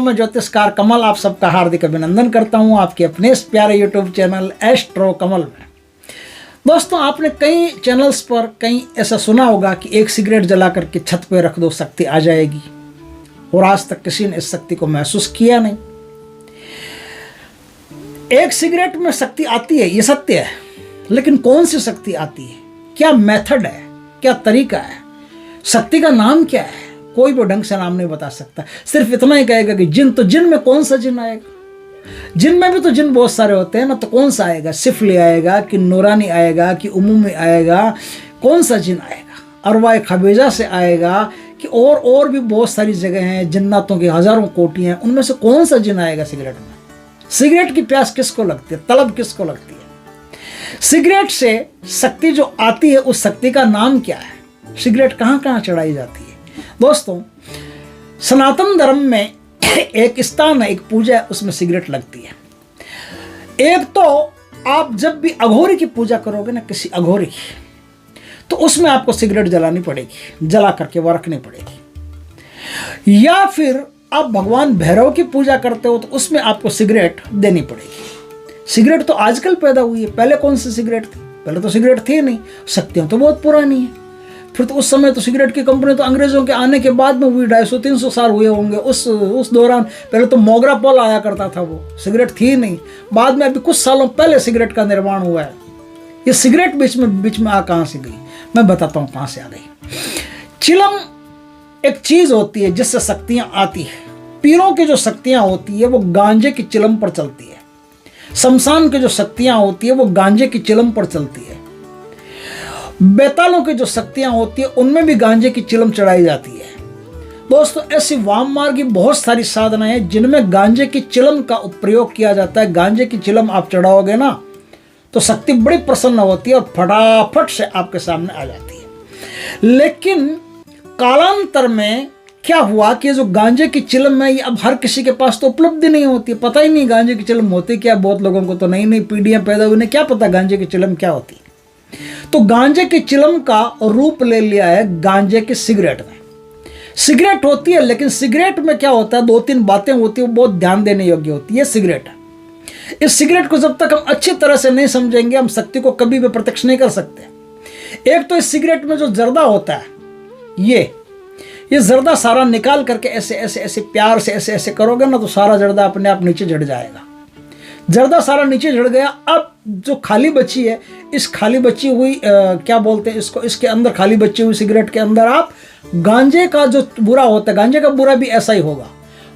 मैं ज्योतिषकार कमल आप सबका हार्दिक अभिनंदन करता हूं आपके अपने इस प्यारे यूट्यूब चैनल एस्ट्रो कमल में। दोस्तों, आपने कई चैनल्स पर कहीं ऐसा सुना होगा कि एक सिगरेट जला करके छत पे रख दो, शक्ति आ जाएगी, और आज तक किसी ने इस शक्ति को महसूस किया नहीं। एक सिगरेट में शक्ति आती है, ये सत्य है, लेकिन कौन सी शक्ति आती है, क्या मेथड है, क्या तरीका है, शक्ति का नाम क्या है, कोई भी ढंग से नाम नहीं बता सकता। सिर्फ इतना ही कहेगा कि जिन, तो जिन में कौन सा जिन आएगा? जिन में भी तो जिन बहुत सारे होते हैं ना, तो कौन सा आएगा? सिफली आएगा कि नूरानी आएगा कि उमूमी आएगा? कौन सा जिन आएगा? अरवाए खबीजा से आएगा कि और भी बहुत सारी जगह हैं, जिन्नातों की हजारों कोटियां हैं, उनमें से कौन सा जिन आएगा सिगरेट में? सिगरेट की प्यास किसको लगती है, तलब किसको लगती है? सिगरेट से शक्ति जो आती है, उस शक्ति का नाम क्या है? सिगरेट कहाँ कहाँ चढ़ाई जाती है? दोस्तों, सनातन धर्म में एक स्थान है, एक पूजा है, उसमें सिगरेट लगती है। एक तो आप जब भी अघोरी की पूजा करोगे ना, किसी अघोरी की, तो उसमें आपको सिगरेट जलानी पड़ेगी, जला करके वो रखनी पड़ेगी। या फिर आप भगवान भैरव की पूजा करते हो, तो उसमें आपको सिगरेट देनी पड़ेगी। सिगरेट तो आजकल पैदा हुई है, पहले कौन सी सिगरेट थी? पहले तो सिगरेट थी नहीं, शक्तियाँ तो बहुत पुरानी है। फिर तो उस समय तो सिगरेट की कंपनी तो अंग्रेजों के आने के बाद में हुई, 250-300 साल हुए होंगे। उस दौरान पहले तो मोगरा पोल आया करता था, वो सिगरेट थी नहीं। बाद में अभी कुछ सालों पहले सिगरेट का निर्माण हुआ है। ये सिगरेट बीच में आ कहाँ से गई, मैं बताता हूँ कहाँ से आ गई। चिलम एक चीज होती है जिससे शक्तियाँ आती है। पीरों की जो शक्तियाँ होती है वो गांजे की चिलम पर चलती है। शमशान की जो शक्तियाँ होती है वो गांजे की चिलम पर चलती है। बेतालों की जो शक्तियां होती है उनमें भी गांजे की चिलम चढ़ाई जाती है। दोस्तों, ऐसी वाम मार्ग की बहुत सारी साधनाएं हैं जिनमें गांजे की चिलम का प्रयोग किया जाता है। गांजे की चिलम आप चढ़ाओगे ना, तो शक्ति बड़ी प्रसन्न होती है और फटाफट से आपके सामने आ जाती है। लेकिन कालांतर में क्या हुआ कि जो गांजे की चिलम है, ये अब हर किसी के पास तो उपलब्धि नहीं होती, पता ही नहीं गांजे की चिलम होती क्या। बहुत लोगों को तो नई नई पीढ़ियां पैदा हुई, क्या पता गांजे की चिलम क्या होती है। तो गांजे की चिलम का रूप ले लिया है गांजे की सिगरेट ने। सिगरेट होती है, लेकिन सिगरेट में क्या होता है, 2-3 बातें होती है, वो बहुत ध्यान देने योग्य होती है। सिगरेट है, इस सिगरेट को जब तक हम अच्छी तरह से नहीं समझेंगे, हम शक्ति को कभी भी प्रत्यक्ष नहीं कर सकते। एक तो इस सिगरेट में जो जर्दा होता है, ये जर्दा सारा निकाल करके ऐसे ऐसे ऐसे प्यार से ऐसे ऐसे करोगे ना, तो सारा जर्दा अपने आप नीचे झड़ जाएगा। जर्दा सारा नीचे झड़ गया। अब जो खाली बची है, इस खाली बची हुई क्या बोलते हैं इसको, इसके अंदर खाली बची हुई सिगरेट के अंदर आप गांजे का जो बुरा होता है, गांजे का बुरा भी ऐसा ही होगा,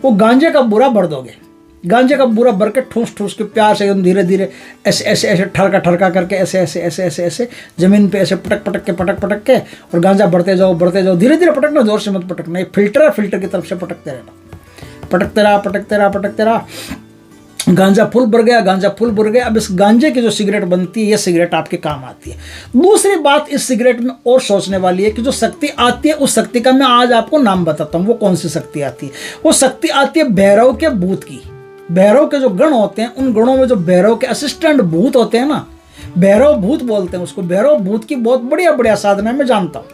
वो गांजे का बुरा भर दोगे। गांजे का बुरा भर के ठूस ठूस के प्यार से एकदम धीरे धीरे ऐसे ऐसे ऐसे ठरका करके ऐसे ऐसे ऐसे ऐसे ऐसे जमीन पे ऐसे पटक पटक के और गांजा बढ़ते जाओ धीरे धीरे पटकना, जोर से मत पटकना। ये फिल्टर है, फिल्टर की तरफ से पटकते रहना, पटकते रहा। गांजा फुल भर गया। अब इस गांजे की जो सिगरेट बनती है, ये सिगरेट आपके काम आती है। दूसरी बात इस सिगरेट में और सोचने वाली है कि जो शक्ति आती है, उस शक्ति का मैं आज आपको नाम बताता हूँ। वो कौन सी शक्ति आती है? वो शक्ति आती है भैरव के भूत की। भैरव के जो गण होते हैं, उन गणों में जो भैरव के असिस्टेंट भूत होते हैं ना, भैरव भूत बोलते हैं उसको। भैरव भूत की बहुत बढ़िया साधना मैं जानता हूँ।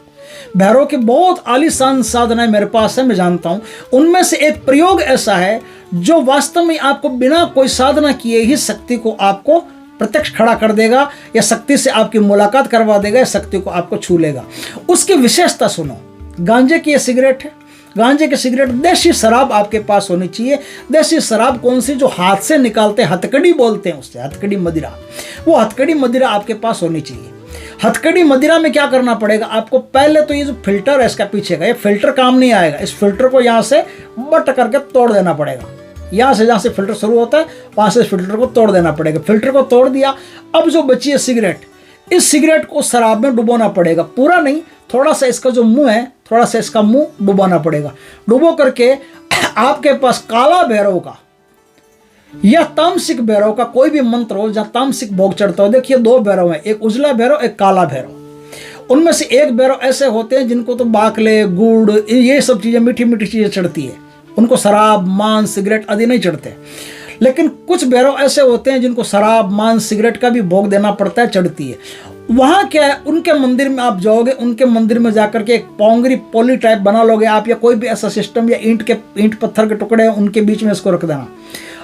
भैरव की बहुत आलीशान साधनाएं मेरे पास है, मैं जानता हूँ। उनमें से एक प्रयोग ऐसा है जो वास्तव में आपको बिना कोई साधना किए ही शक्ति को आपको प्रत्यक्ष खड़ा कर देगा, या शक्ति से आपकी मुलाकात करवा देगा, या शक्ति को आपको छू लेगा। उसकी विशेषता सुनो। गांजे की ये सिगरेट है। गांजे की सिगरेट, देसी शराब आपके पास होनी चाहिए। देसी शराब कौन सी? जो हाथ से निकालते हैं, हथकड़ी बोलते हैं उससे, हथकड़ी मदिरा। वो हथकड़ी मदिरा आपके पास होनी चाहिए। हथकड़ी मदिरा में क्या करना पड़ेगा आपको? पहले तो ये जो फिल्टर है इसका पीछे का, ये फिल्टर काम नहीं आएगा। इस फिल्टर को यहाँ से बट करके तोड़ देना पड़ेगा। यहाँ से जहाँ से फिल्टर शुरू होता है, वहाँ से फिल्टर को तोड़ देना पड़ेगा। फिल्टर को तोड़ दिया। अब जो बची है सिगरेट, इस सिगरेट को शराब में डुबोना पड़ेगा। पूरा नहीं, थोड़ा सा इसका जो मुंह है, थोड़ा सा इसका मुंह डुबाना पड़ेगा। डुबो करके आपके पास काला भैरव का या तामसिक भैरव का कोई भी मंत्र हो जहाँ तामसिक भोग चढ़ता हो। देखिए, 2 भैरव हैं, एक उजला भैरव, एक काला भैरव। उनमें से एक भैरव ऐसे होते हैं जिनको तो बाकले, गुड़, ये सब चीज़ें, मीठी मीठी चीज़ें चढ़ती है। उनको शराब, मांस, सिगरेट आदि नहीं चढ़ते। लेकिन कुछ भैरव ऐसे होते हैं जिनको शराब, मांस, सिगरेट का भी भोग देना पड़ता है, चढ़ती है। वहाँ क्या है, उनके मंदिर में आप जाओगे, उनके मंदिर में जाकर के एक पोंगरी पोली टाइप बना लोगे आप, या कोई भी ऐसा सिस्टम, या ईंट पत्थर के टुकड़े हैं उनके बीच में इसको रख देना,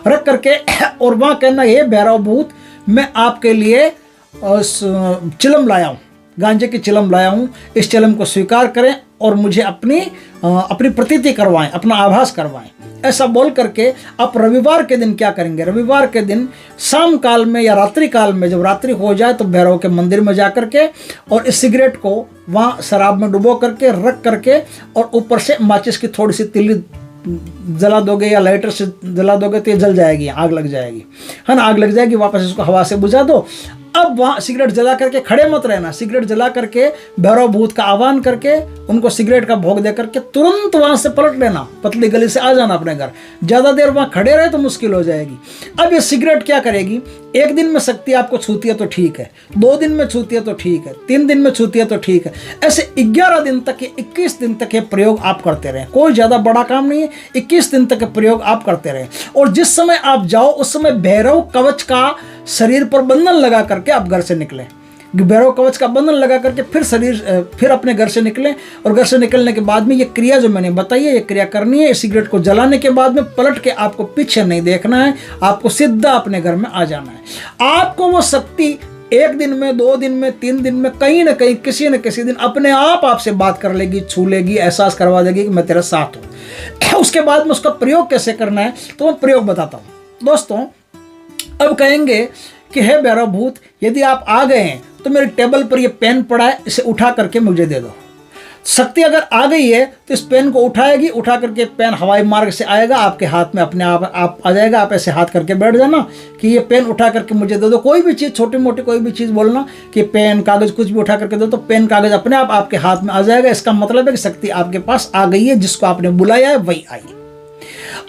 रख करके और वहाँ कहना, ये भैरव भूत मैं आपके लिए चिलम लाया हूँ, गांजे की चिलम लाया हूँ, इस चिलम को स्वीकार करें और मुझे अपनी प्रतीति करवाएं, अपना आभास करवाएं। ऐसा बोल करके आप रविवार के दिन क्या करेंगे, रविवार के दिन शाम काल में या रात्रि काल में, जब रात्रि हो जाए तो भैरव के मंदिर में जा करके और इस सिगरेट को वहाँ शराब में डुबो करके रख करके और ऊपर से माचिस की थोड़ी सी तिल्ली जला दोगे या लाइटर से जला दोगे तो ये जल जाएगी, आग लग जाएगी, है ना, आग लग जाएगी। वापस इसको हवा से बुझा दो। अब वहाँ सिगरेट जला करके खड़े मत रहना, सिगरेट जला करके भैरव भूत का आह्वान करके उनको सिगरेट का भोग दे करके तुरंत वहाँ से पलट लेना, पतली गली से आ जाना अपने घर। ज़्यादा देर वहाँ खड़े रहे तो मुश्किल हो जाएगी। अब ये सिगरेट क्या करेगी, एक दिन में शक्ति आपको छूती है तो ठीक है, 2 दिन में छूती है तो ठीक है, 3 दिन में छूती है तो ठीक है, ऐसे 11 दिन तक, 21 दिन तक ये प्रयोग आप करते रहें। कोई ज़्यादा बड़ा काम नहीं है, 21 दिन तक प्रयोग आप करते रहें। और जिस समय आप जाओ उस समय भैरव कवच का शरीर पर बंधन लगा करके आप घर से निकलें। भैरव कवच का बंधन लगा करके फिर अपने घर से निकलें। और घर से निकलने के बाद में ये क्रिया जो मैंने बताई है, ये क्रिया करनी है। सिगरेट को जलाने के बाद में पलट के आपको पीछे नहीं देखना है, आपको सीधा अपने घर में आ जाना है। आपको वो शक्ति 1 दिन में, 2 दिन में, 3 दिन में, कहीं ना कहीं किसी न किसी दिन अपने आप आपसे बात कर लेगी, छू लेगी, एहसास करवा देगी कि मैं तेरे साथ हूँ। उसके बाद में उसका प्रयोग कैसे करना है तो मैं प्रयोग बताता हूँ दोस्तों। अब कहेंगे कि हे भैरव भूत, यदि आप आ गए हैं तो मेरे टेबल पर ये पेन पड़ा है, इसे उठा करके मुझे दे दो। शक्ति अगर आ गई है तो इस पेन को उठाएगी, उठा करके पेन हवाई मार्ग से आएगा आपके हाथ में, अपने आप आ जाएगा। आप ऐसे हाथ करके बैठ जाना कि ये पेन उठा करके मुझे दे दो। कोई भी चीज़, छोटी मोटी कोई भी चीज़ बोलना कि पेन, कागज़, कुछ भी उठा करके दो, तो पेन, कागज़ अपने आप आपके हाथ में आ जाएगा। इसका मतलब है कि शक्ति आपके पास आ गई है, जिसको आपने बुलाया है वही आई।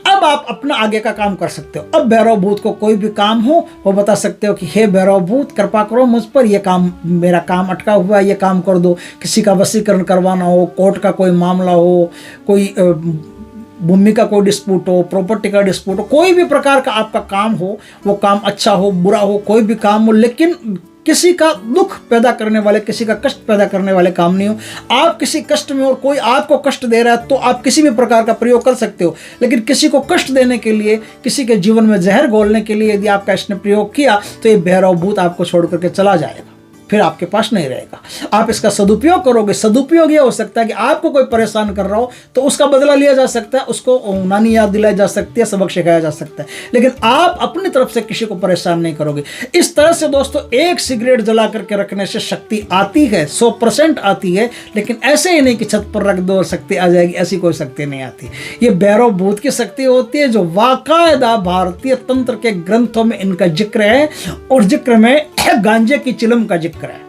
अब आप अपना आगे का काम कर सकते हो। अब भैरव भूत को कोई भी काम हो वो बता सकते हो कि हे भैरव भूत, कृपा करो मुझ पर, ये काम, मेरा काम अटका हुआ है, ये काम कर दो। किसी का वशीकरण करवाना हो, कोर्ट का कोई मामला हो, कोई भूमि का कोई डिस्प्यूट हो, प्रॉपर्टी का डिस्प्यूट हो, कोई भी प्रकार का आपका काम हो, वो काम अच्छा हो, बुरा हो, कोई भी काम हो, लेकिन किसी का दुख पैदा करने वाले, किसी का कष्ट पैदा करने वाले काम नहीं हो। आप किसी कष्ट में और कोई आपको कष्ट दे रहा है तो आप किसी भी प्रकार का प्रयोग कर सकते हो। लेकिन किसी को कष्ट देने के लिए, किसी के जीवन में जहर घोलने के लिए यदि आपका इसने प्रयोग किया तो ये भैरव भूत आपको छोड़ करके चला जाएगा, फिर आपके पास नहीं रहेगा। आप इसका सदुपयोग करोगे। सदुपयोग यह हो सकता है कि आपको कोई परेशान कर रहा हो तो उसका बदला लिया जा सकता है, उसको नानी याद दिलाई जा सकती है, सबक सिखाया जा सकता है, लेकिन आप अपनी तरफ से किसी को परेशान नहीं करोगे। इस तरह से दोस्तों एक सिगरेट जला करके रखने से शक्ति आती है, 100% आती है, लेकिन ऐसे ही नहीं कि छत पर रख दो और शक्ति आ जाएगी, ऐसी कोई शक्ति नहीं आती। ये भैरव भूत की शक्ति होती है जो वाकायदा भारतीय तंत्र के ग्रंथों में इनका जिक्र है, और जिक्र में गांजे की चिलम का जिक्र है।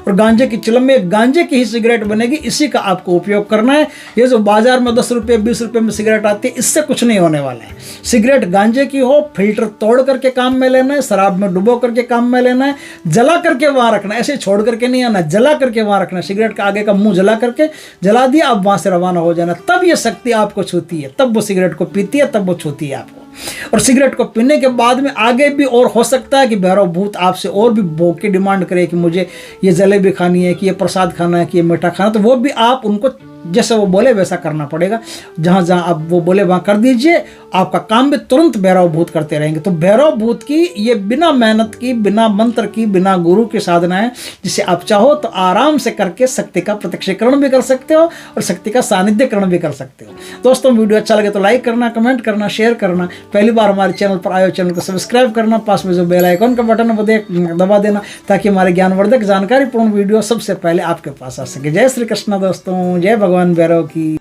और गांजे की चिलम में गांजे की ही सिगरेट बनेगी, इसी का आपको उपयोग करना है। ये जो बाजार में 10 रुपये 20 रुपये में सिगरेट आती है, इससे कुछ नहीं होने वाला है। सिगरेट गांजे की हो, फिल्टर तोड़ करके काम में लेना है, शराब में डुबो करके काम में लेना है, जला करके वहाँ रखना है, ऐसे छोड़ करके नहीं आना, जला करके वहाँ रखना है। सिगरेट का आगे का मुंह जला करके जला दिया, अब वहाँ से रवाना हो जाना। तब ये शक्ति आपको छूती है, तब वो सिगरेट को पीती है, तब वो छूती है आपको। और सिगरेट को पीने के बाद में आगे भी और हो सकता है कि भैरव भूत आपसे और भी भोग की डिमांड करे कि मुझे ये जलेबी खानी है, कि ये प्रसाद खाना है, कि ये मीठा खाना, तो वो भी आप उनको जैसे वो बोले वैसा करना पड़ेगा। जहाँ जहाँ आप वो बोले वहाँ कर दीजिए, आपका काम भी तुरंत भैरव भूत करते रहेंगे। तो भैरव भूत की ये बिना मेहनत की, बिना मंत्र की, बिना गुरु की साधना है, जिसे आप चाहो तो आराम से करके शक्ति का प्रत्यक्षीकरण भी कर सकते हो और शक्ति का सानिध्यकरण भी कर सकते हो। दोस्तों वीडियो अच्छा लगे तो लाइक करना, कमेंट करना, शेयर करना। पहली बार हमारे चैनल पर आए हो चैनल को सब्सक्राइब करना, पास में जो बेल आइकन का बटन है वो दबा देना, ताकि हमारे ज्ञानवर्धक जानकारीपूर्ण वीडियो सबसे पहले आपके पास आ सके। जय श्री कृष्ण दोस्तों, जय भगवान भैरव की।